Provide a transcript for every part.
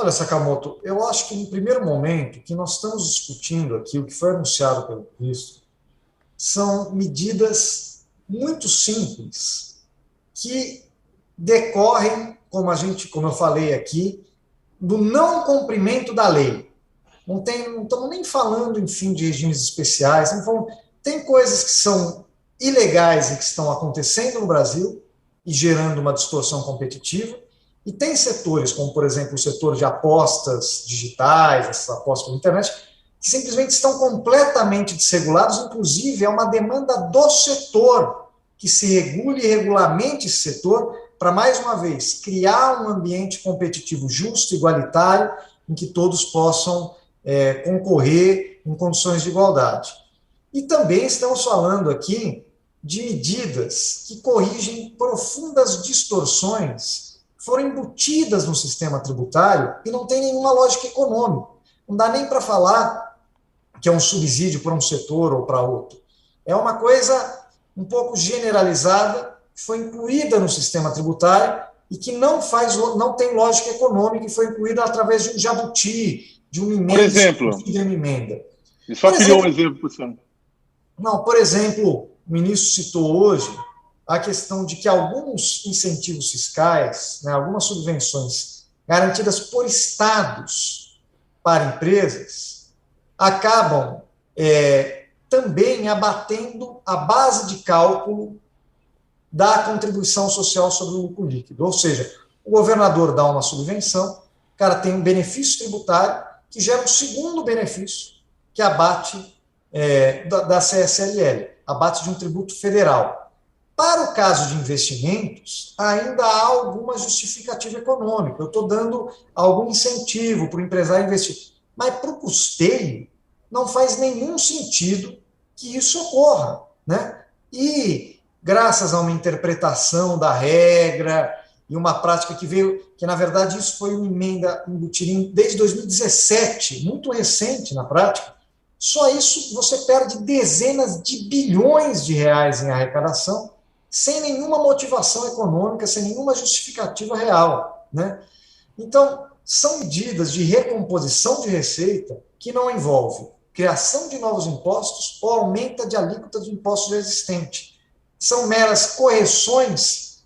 Olha, Sakamoto, eu acho que no primeiro momento que nós estamos discutindo aqui, o que foi anunciado pelo ministro, são medidas muito simples que decorrem, como eu falei aqui, do não cumprimento da lei. Não estamos nem falando, enfim, de regimes especiais, tem coisas que são ilegais e que estão acontecendo no Brasil e gerando uma distorção competitiva, e tem setores, como por exemplo o setor de apostas digitais, essas apostas pela internet, que simplesmente estão completamente desregulados, inclusive é uma demanda do setor que se regule e regulamente esse setor para, mais uma vez, criar um ambiente competitivo justo, igualitário, em que todos possam concorrer em condições de igualdade. E também estamos falando aqui de medidas que corrigem profundas distorções que foram embutidas no sistema tributário e não tem nenhuma lógica econômica. Não dá nem para falar que é um subsídio para um setor ou para outro. É uma coisa um pouco generalizada, que foi incluída no sistema tributário e que não tem lógica econômica e foi incluída através de um jabuti, de uma Por emenda, exemplo, de uma emenda. eu só Por queria um exemplo, exemplo para o senhor. não, por exemplo, o ministro citou hoje a questão de que alguns incentivos fiscais, né, algumas subvenções garantidas por estados para empresas, acabam também abatendo a base de cálculo da contribuição social sobre o lucro líquido. Ou seja, o governador dá uma subvenção, o cara tem um benefício tributário que gera um segundo benefício que abate da CSLL, abate de um tributo federal. Para o caso de investimentos, ainda há alguma justificativa econômica. Eu estou dando algum incentivo para o empresário investir. Mas para o custeio, não faz nenhum sentido que isso ocorra. Né? E, graças a uma interpretação da regra e uma prática que veio, que na verdade isso foi uma emenda embutida desde 2017, muito recente na prática, só isso você perde dezenas de bilhões de reais em arrecadação sem nenhuma motivação econômica, sem nenhuma justificativa real. Né? Então, são medidas de recomposição de receita que não envolvem criação de novos impostos ou aumento de alíquota de impostos já existente. São meras correções,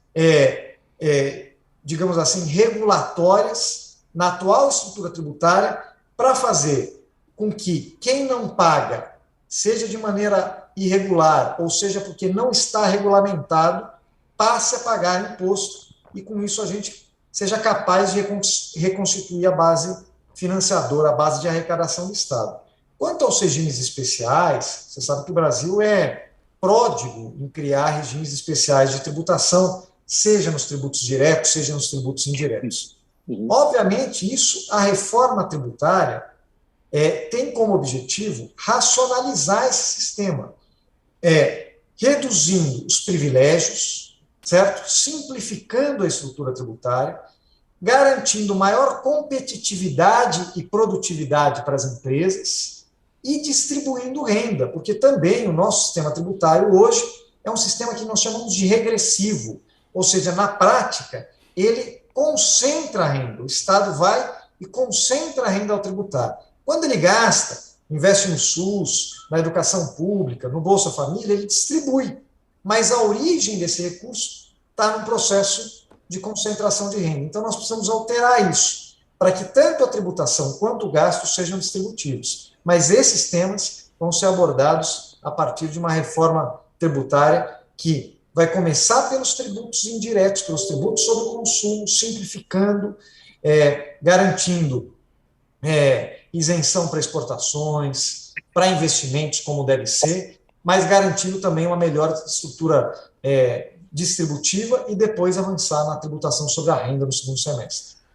digamos assim, regulatórias na atual estrutura tributária para fazer com que quem não paga, seja de maneira irregular, ou seja porque não está regulamentado, passe a pagar imposto e com isso a gente seja capaz de reconstituir a base financiadora, a base de arrecadação do Estado. Quanto aos regimes especiais, você sabe que o Brasil é pródigo em criar regimes especiais de tributação, seja nos tributos diretos, seja nos tributos indiretos. Uhum. Obviamente, a reforma tributária tem como objetivo racionalizar esse sistema, reduzindo os privilégios, certo? Simplificando a estrutura tributária, garantindo maior competitividade e produtividade para as empresas e distribuindo renda, porque também o nosso sistema tributário hoje é um sistema que nós chamamos de regressivo, ou seja, na prática, ele concentra a renda, o Estado vai e concentra a renda ao tributário. Quando ele gasta, investe no SUS, na educação pública, no Bolsa Família, ele distribui, mas a origem desse recurso está no processo de concentração de renda. Então, nós precisamos alterar isso, para que tanto a tributação quanto o gasto sejam distributivos. Mas esses temas vão ser abordados a partir de uma reforma tributária que vai começar pelos tributos indiretos, pelos tributos sobre o consumo, simplificando, garantindo isenção para exportações, para investimentos, como deve ser, mas garantindo também uma melhor estrutura distributiva e depois avançar na tributação sobre a renda no segundo semestre.